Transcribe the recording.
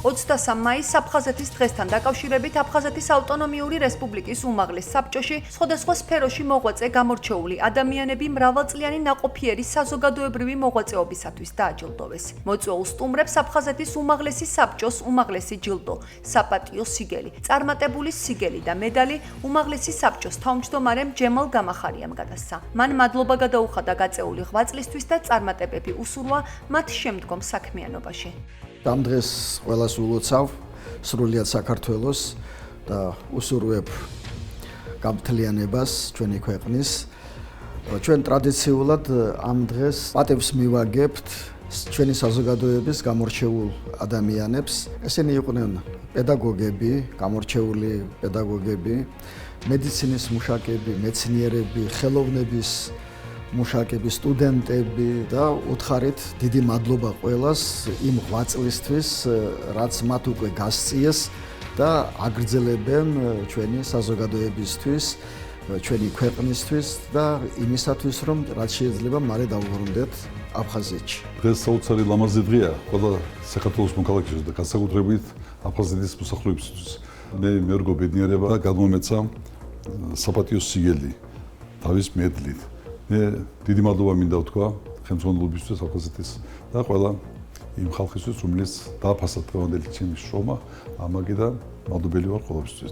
23 მაისს აფხაზეთის დღესთან დაკავშირებით აფხაზეთის ავტონომიური რესპუბლიკის უმაღლეს საბჭოში სხვადასხვა სფეროში მოღვაწე გამორჩეული ადამიანები მრავალწლიანი ნაყოფიერი საზოგადოებრივი მოღვაწეობისათვის დააჯილდოვეს. მოწვეულ სტუმრებს აფხაზეთის უმაღლესი საბჭოს უმაღლესი ჯილდო, საპატიო სიგელი, წარმატებული სიგელი და მედალი უმაღლესი საბჭოს თავმჯდომარემ ჯემალ გამახარიამ გადასცა. მან მადლობა გადაუხადა გაწეული ღვაწლისთვის და წარმატებები უსურვა მათ შემდგომ საქმიანობაში. ამ დღეს ყველას ულოცავ სრულიად საქართველოს და უსურვებ გამთლიანებას ჩვენი ქვეყნის. ჩვენ ტრადიციულად ამ დღეს პატევს მივაგებთ ჩვენი საზოგადოების გამორჩეულ ადამიანებს. ესენი იყვნენ პედაგოგები, გამორჩეული პედაგოგები, მედიცინის მუშაკები, მეცნიერები, ხელოვნების მუშაკები, სტუდენტები და უთხარით დიდი მადლობა ყველას იმ ღვაწლისთვის, რაც მათ უკვე გასწიეს და აგრძელებენ ჩვენი საზოგადოებისთვის, ჩვენი ქვეყნისთვის და იმისათვის, რომ რაც შეიძლება მალე დავუბრუნდეთ აფხაზეთში. დღეს საოცარი ლამაზი დღეა ყველა საქართველოს მოქალაქეთვის და განსაკუთრებით აფხაზეთის მოსახლეობისთვის. მე მერგო ბედნიერება და გადმომეცა საპატიო სიგელი თავის მედლით. მე დიდი მადლობა მინდა ვთქვა ხელმძღვანელობისთვის აფხაზეთის და ყველა იმ ხალხისთვის, რომელიც დააფასა დღევანდელი ჩემი შრომა, ამაგე და მადლობელი ვარ ყველასთვის.